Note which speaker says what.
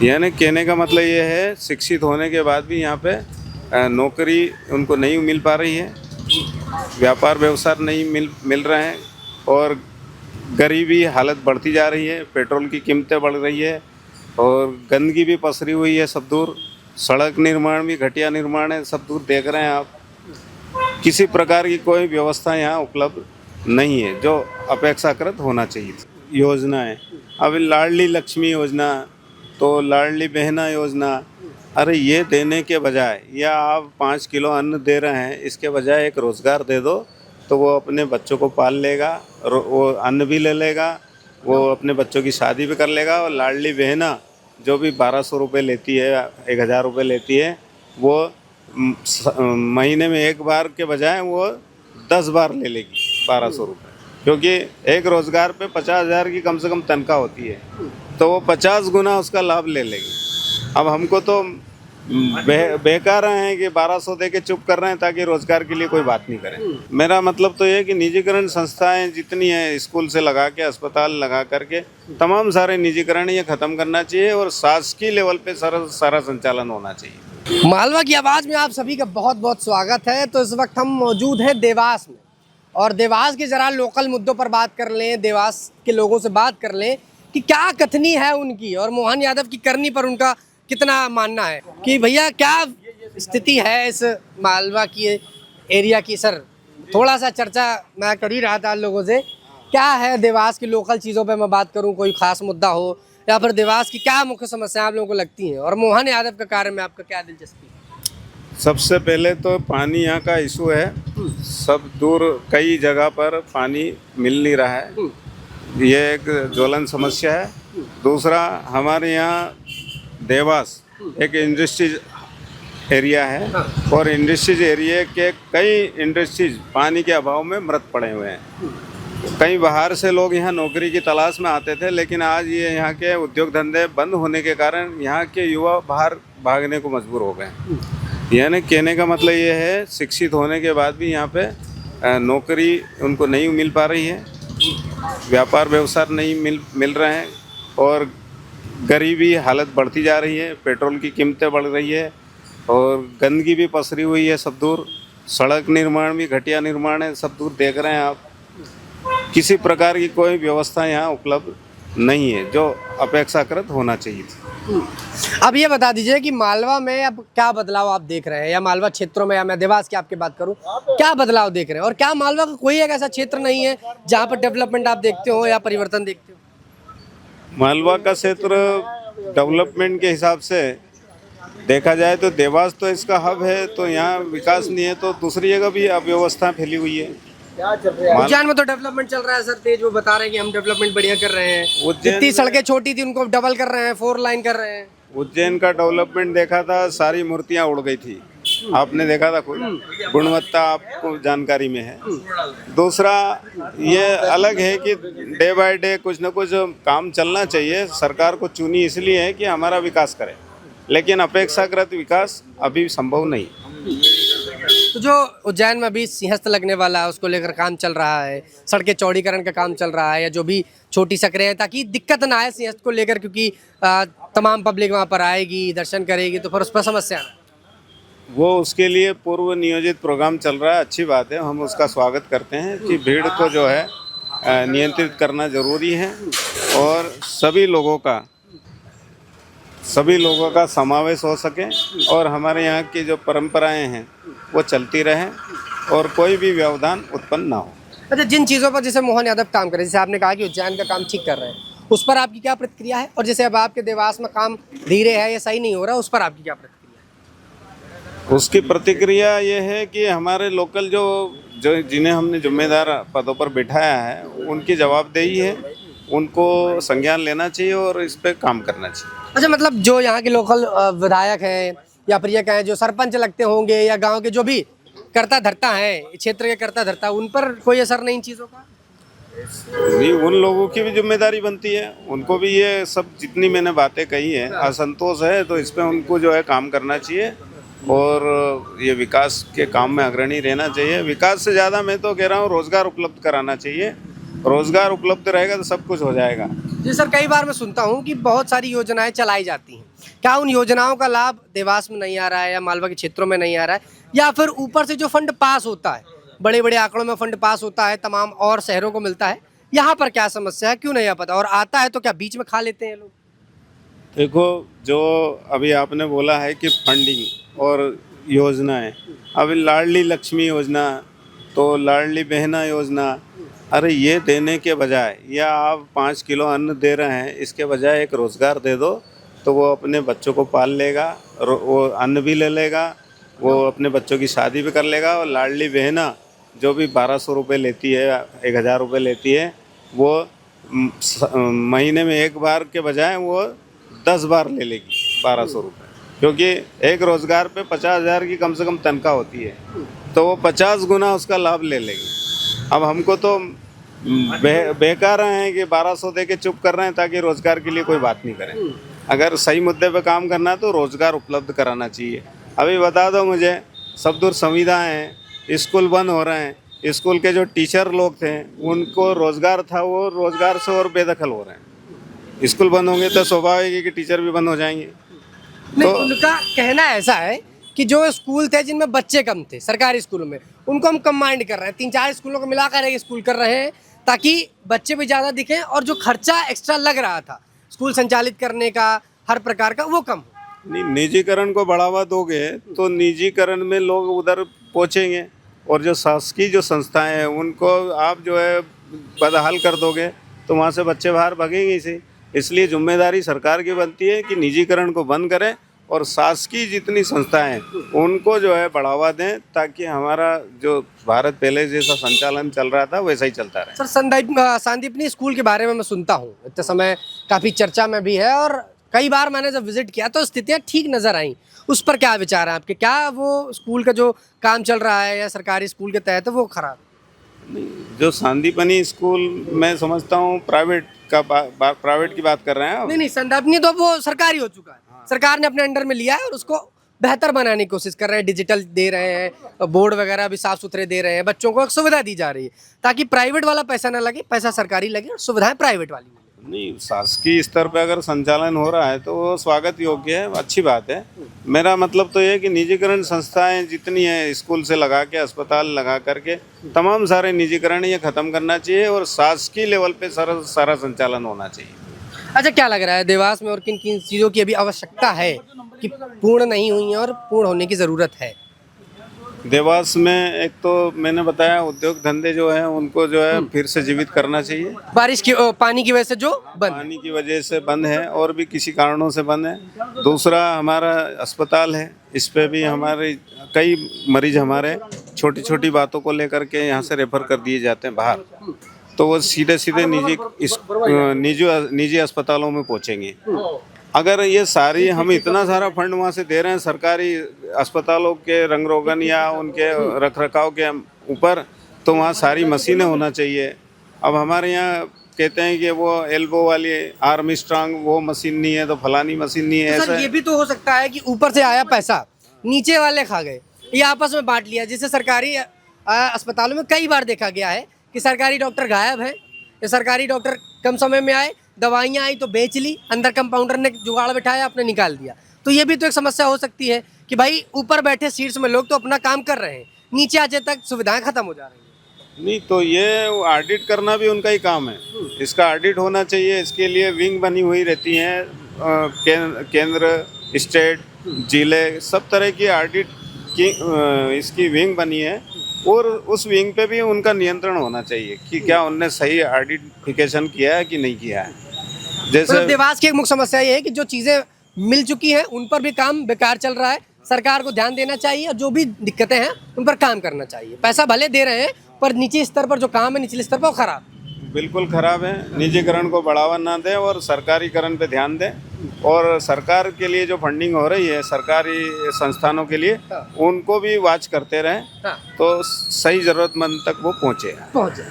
Speaker 1: यानी कहने का मतलब ये है, शिक्षित होने के बाद भी यहाँ पे नौकरी उनको नहीं मिल पा रही है, व्यापार व्यवसाय नहीं मिल रहे हैं, और गरीबी हालत बढ़ती जा रही है, पेट्रोल की कीमतें बढ़ रही है, और गंदगी भी पसरी हुई है सब दूर। सड़क निर्माण भी घटिया निर्माण है, सब दूर देख रहे हैं आप। किसी प्रकार की कोई व्यवस्था यहाँ उपलब्ध नहीं है जो अपेक्षाकृत होना चाहिए। योजनाएं, अभी लाडली लक्ष्मी योजना, तो लाडली बहना योजना, अरे ये देने के बजाय, या आप 5 किलो अन्न दे रहे हैं, इसके बजाय एक रोज़गार दे दो, तो वो अपने बच्चों को पाल लेगा, वो अन्न भी ले लेगा, वो अपने बच्चों की शादी भी कर लेगा। और लाडली बहना जो भी 1200 रुपये लेती है, 1000 रुपये लेती है, वो महीने में एक बार के बजाय वो 10 बार ले लेगी 1200 रुपये, क्योंकि एक रोज़गार पे 50,000 की कम से कम तनख्वाह होती है, तो वो 50 गुना उसका लाभ ले लेगी। अब हमको तो बेकार हैं कि 1200 दे के चुप कर रहे हैं ताकि रोजगार के लिए कोई बात नहीं करें। मेरा मतलब तो ये कि निजीकरण संस्थाएं जितनी हैं, स्कूल से लगा के अस्पताल लगा करके तमाम सारे निजीकरण ये ख़त्म करना चाहिए, और शासकीय लेवल पे सारा संचालन होना चाहिए।
Speaker 2: मालवा की आवाज़ में आप सभी का बहुत बहुत स्वागत है। तो इस वक्त हम मौजूद हैं देवास में, और देवास के ज़रा लोकल मुद्दों पर बात कर लें, देवास के लोगों से बात कर लें कि क्या कथनी है उनकी, और मोहन यादव की करनी पर उनका कितना मानना है कि भैया क्या स्थिति है इस मालवा की एरिया की। सर, थोड़ा सा चर्चा मैं कर ही रहा था लोगों से, क्या है देवास की लोकल चीज़ों पे मैं बात करूं, कोई खास मुद्दा हो, या फिर देवास की क्या मुख्य समस्याएं आप लोगों को लगती हैं, और मोहन यादव के कार्य में आपका क्या दिलचस्पी है?
Speaker 1: सबसे पहले तो पानी यहाँ का इशू है, सब दूर कई जगह पर पानी मिल नहीं रहा है, ये एक ज्वलन समस्या है। दूसरा, हमारे यहाँ देवास एक इंडस्ट्रीज एरिया है, और इंडस्ट्रीज एरिया के कई इंडस्ट्रीज पानी के अभाव में मृत पड़े हुए हैं। कई बाहर से लोग यहाँ नौकरी की तलाश में आते थे, लेकिन आज ये यहाँ के उद्योग धंधे बंद होने के कारण यहाँ के युवा बाहर भागने को मजबूर हो गए। यानी कहने का मतलब ये है, शिक्षित होने के बाद भी यहाँ पे नौकरी उनको नहीं मिल पा रही है, व्यापार व्यवसाय नहीं मिल रहे हैं, और गरीबी हालत बढ़ती जा रही है, पेट्रोल की कीमतें बढ़ रही है, और गंदगी भी पसरी हुई है सब दूर। सड़क निर्माण भी घटिया निर्माण है, सब दूर देख रहे हैं आप। किसी प्रकार की कोई व्यवस्था यहाँ उपलब्ध नहीं है जो अपेक्षाकृत होना चाहिए थी।
Speaker 2: अब ये बता दीजिए कि मालवा में अब क्या बदलाव आप देख रहे हैं, या मालवा क्षेत्रों में, या मैं देवास की आपकी बात करूं, क्या बदलाव देख रहे हैं, और क्या मालवा का कोई एक ऐसा क्षेत्र नहीं है जहां पर डेवलपमेंट आप देखते हो या परिवर्तन देखते हो?
Speaker 1: मालवा का क्षेत्र डेवलपमेंट के हिसाब से देखा जाए तो देवास तो इसका हब है, तो यहाँ विकास नहीं है, तो दूसरी जगह भी अव्यवस्था फैली हुई है।
Speaker 2: उज्जैन में तो डेवलपमेंट चल रहा है सर, तेज, वो बता रहे हैं कि हम डेवलपमेंट बढ़िया कर रहे हैं। जितनी सड़कें छोटी थी उनको डबल कर रहे हैं, 4 लाइन कर रहे हैं।
Speaker 1: उज्जैन का डेवलपमेंट देखा था, सारी मूर्तियाँ उड़ गई थी, आपने देखा था खुद, गुणवत्ता आपको जानकारी में है। दूसरा, ये अलग है कि डे बाय डे कुछ न कुछ काम चलना चाहिए। सरकार को चुनी इसलिए है कि हमारा विकास करे, लेकिन अपेक्षाकृत विकास अभी संभव नहीं।
Speaker 2: तो जो उज्जैन में अभी सिंहस्थ लगने वाला है उसको लेकर काम चल रहा है, सड़कें चौड़ीकरण का काम चल रहा है, या जो भी छोटी सकरें हैं, ताकि दिक्कत ना आए सिंहस्थ को लेकर, क्योंकि तमाम पब्लिक वहाँ पर आएगी, दर्शन करेगी, तो फिर उस पर समस्या ना।
Speaker 1: वो उसके लिए पूर्व नियोजित प्रोग्राम चल रहा है, अच्छी बात है, हम उसका स्वागत करते हैं कि भीड़ को जो है नियंत्रित करना ज़रूरी है, और सभी लोगों का समावेश हो सके, और हमारे यहाँ की जो परंपराएं हैं वो चलती रहें, और कोई भी व्यवधान उत्पन्न ना हो।
Speaker 2: अच्छा, जिन चीज़ों पर जैसे मोहन यादव काम कर रहे हैं, जैसे आपने कहा कि उज्जैन का काम ठीक कर रहे हैं, उस पर आपकी क्या प्रतिक्रिया है? और जैसे अब आपके देवास में काम धीरे है या सही नहीं हो रहा, उस पर आपकी क्या प्रतिक्रिया है?
Speaker 1: उसकी प्रतिक्रिया ये है कि हमारे लोकल जो जिन्हें हमने जिम्मेदार पदों पर बिठाया है, उनकी जवाबदेही है, उनको संज्ञान लेना चाहिए और इस पर काम करना चाहिए।
Speaker 2: अच्छा, मतलब जो यहाँ के लोकल विधायक हैं, या फिर ये कहें जो सरपंच लगते होंगे, या गांव के जो भी कर्ता धर्ता हैं, क्षेत्र के कर्ता धर्ता, उन पर कोई असर नहीं इन चीज़ों का?
Speaker 1: भी उन लोगों की भी जिम्मेदारी बनती है, उनको भी ये सब जितनी मैंने बातें कही है, असंतोष है, तो इस पर उनको जो है काम करना चाहिए, और ये विकास के काम में अग्रणी रहना चाहिए। विकास से ज़्यादा मैं तो कह रहा हूँ रोज़गार उपलब्ध कराना चाहिए। रोज़गार उपलब्ध रहेगा तो सब कुछ हो जाएगा।
Speaker 2: जी सर, कई बार मैं सुनता हूँ कि बहुत सारी योजनाएं चलाई जाती हैं, क्या उन योजनाओं का लाभ देवास में नहीं आ रहा है या मालवा के क्षेत्रों में नहीं आ रहा है, या फिर ऊपर से जो फंड पास होता है, बड़े बड़े आंकड़ों में फंड पास होता है, तमाम और शहरों को मिलता है, यहाँ पर क्या समस्या है, क्यों नहीं आ पाता, और आता है तो क्या बीच में खा लेते हैं लोग?
Speaker 1: देखो, जो अभी आपने बोला है कि फंडिंग और योजनाएं, अभी लाडली लक्ष्मी योजना, तो लाडली बहना योजना, अरे ये देने के बजाय, या आप 5 किलो अन्न दे रहे हैं, इसके बजाय एक रोज़गार दे दो, तो वो अपने बच्चों को पाल लेगा, वो अन्न भी ले लेगा, वो अपने बच्चों की शादी भी कर लेगा। और लाडली बहना जो भी 1200 रुपये लेती है, 1000 रुपये लेती है, वो महीने में एक बार के बजाय वो 10 बार ले लेगी 1200 रुपये, क्योंकि एक रोज़गार पे 50,000 की कम से कम तनख्वाह होती है, तो वो 50 गुना उसका लाभ ले लेगी। अब हमको तो बेकार हैं कि 1200 दे के चुप कर रहे हैं ताकि रोज़गार के लिए कोई बात नहीं करें। अगर सही मुद्दे पे काम करना है तो रोज़गार उपलब्ध कराना चाहिए। अभी बता दो मुझे, सब दूर संविदा हैं, स्कूल बंद हो रहे हैं, स्कूल के जो टीचर लोग थे उनको रोज़गार था, वो रोज़गार से और बेदखल हो रहे हैं। स्कूल बंद होंगे तो स्वाभाविक है कि टीचर भी बंद हो जाएंगे।
Speaker 2: नहीं, उनका कहना ऐसा है कि जो स्कूल थे जिनमें बच्चे कम थे सरकारी स्कूलों में, उनको हम कंबाइंड कर रहे हैं, 3-4 स्कूलों को मिलाकर एक स्कूल कर रहे हैं, ताकि बच्चे भी ज़्यादा दिखें और जो खर्चा एक्स्ट्रा लग रहा था स्कूल संचालित करने का हर प्रकार का, वो कम हो।
Speaker 1: नहीं, निजीकरण को बढ़ावा दोगे तो निजीकरण में लोग उधर पहुँचेंगे, और जो शासकीय जो संस्थाएं हैं उनको आप जो है बदहाल कर दोगे तो वहाँ से बच्चे बाहर भागेंगे इसे। इसलिए जिम्मेदारी सरकार की बनती है कि निजीकरण को बंद करें और शासकीय जितनी संस्थाएं हैं उनको जो है बढ़ावा दें, ताकि हमारा जो भारत पहले जैसा संचालन चल रहा था वैसा ही चलता रहे।
Speaker 2: सर, सांदीपनी स्कूल के बारे में मैं सुनता हूँ, इतने समय काफ़ी चर्चा में भी है, और कई बार मैंने जब विजिट किया तो स्थितियाँ ठीक नज़र आई। उस पर क्या विचार है आपके? क्या वो स्कूल का जो काम चल रहा है या सरकारी स्कूल के तहत वो खराब?
Speaker 1: जो सांदीपनी स्कूल मैं समझता हूँ प्राइवेट की बात कर रहे हैं आप?
Speaker 2: नहीं, सांदीपनी तो वो सरकारी हो चुका है। सरकार ने अपने अंडर में लिया है और उसको बेहतर बनाने की कोशिश कर रहे हैं, डिजिटल दे रहे हैं, बोर्ड वगैरह भी साफ सुथरे दे रहे हैं, बच्चों को एक सुविधा दी जा रही है ताकि प्राइवेट वाला पैसा ना लगे, पैसा सरकारी लगे और सुविधाएं प्राइवेट वाली मिले।
Speaker 1: नहीं, शासकीय स्तर पे अगर संचालन हो रहा है तो वो स्वागत योग्य है, अच्छी बात है। मेरा मतलब तो ये है कि निजीकरण संस्थाएं जितनी हैं, स्कूल से लगा के अस्पताल लगा करके तमाम सारे निजीकरण ये ख़त्म करना चाहिए और शासकीय लेवल पे सारा संचालन होना चाहिए।
Speaker 2: अच्छा, क्या लग रहा है देवास में और किन किन चीज़ों की अभी आवश्यकता है कि पूर्ण नहीं हुई है और पूर्ण होने की ज़रूरत है?
Speaker 1: देवास में एक तो मैंने बताया, उद्योग धंधे जो हैं उनको जो है फिर से जीवित करना चाहिए।
Speaker 2: बारिश की पानी की वजह से जो
Speaker 1: पानी की वजह से बंद है और भी किसी कारणों से बंद है। दूसरा, हमारा अस्पताल है, इस पे भी हमारे कई मरीज हमारे छोटी छोटी बातों को लेकर के यहाँ से रेफर कर दिए जाते हैं बाहर, तो वो सीधे सीधे निजी अस्पतालों में पहुँचेंगे। अगर ये सारी हम इतना सारा फंड वहाँ से दे रहे हैं सरकारी अस्पतालों के रंग रोगन या उनके रख रखाव के ऊपर, तो वहाँ सारी मशीनें होना चाहिए। अब हमारे यहाँ कहते हैं कि वो एल्बो वाली आर्म स्ट्रांग वो मशीन नहीं है तो फलानी मशीन नहीं है।
Speaker 2: तो सर, ये भी तो हो सकता है कि ऊपर से आया पैसा नीचे वाले खा गए, ये आपस में बांट लिया, जिससे सरकारी अस्पतालों में कई बार देखा गया है कि सरकारी डॉक्टर गायब है, या सरकारी डॉक्टर कम समय में आए, दवाइयाँ आई तो बेच ली, अंदर कंपाउंडर ने जुगाड़ बिठाया, अपने निकाल दिया। तो ये भी तो एक समस्या हो सकती है कि भाई ऊपर बैठे शीर्ष में लोग तो अपना काम कर रहे हैं, नीचे आने तक सुविधाएं खत्म हो जा रही हैं।
Speaker 1: नहीं, तो ये ऑडिट करना भी उनका ही काम है, इसका ऑडिट होना चाहिए। इसके लिए विंग बनी हुई रहती हैं, केंद्र, स्टेट, जिले, सब तरह की ऑडिट की इसकी विंग बनी है, और उस विंग पे भी उनका नियंत्रण होना चाहिए कि क्या उनने सही ऑडिटिफिकेशन किया है कि नहीं किया है। जैसे
Speaker 2: देवास की एक मुख्य समस्या ये है कि जो चीज़ें मिल चुकी हैं उन पर भी काम बेकार चल रहा है, सरकार को ध्यान देना चाहिए और जो भी दिक्कतें हैं उन पर काम करना चाहिए। पैसा भले दे रहे हैं पर निजी स्तर पर जो काम है निचले स्तर पर वो खराब,
Speaker 1: बिल्कुल खराब है। निजीकरण को बढ़ावा ना दें और सरकारीकरण पे ध्यान दें, और सरकार के लिए जो फंडिंग हो रही है सरकारी संस्थानों के लिए उनको भी वॉच करते रहें, तो सही ज़रूरतमंद तक वो पहुँचे।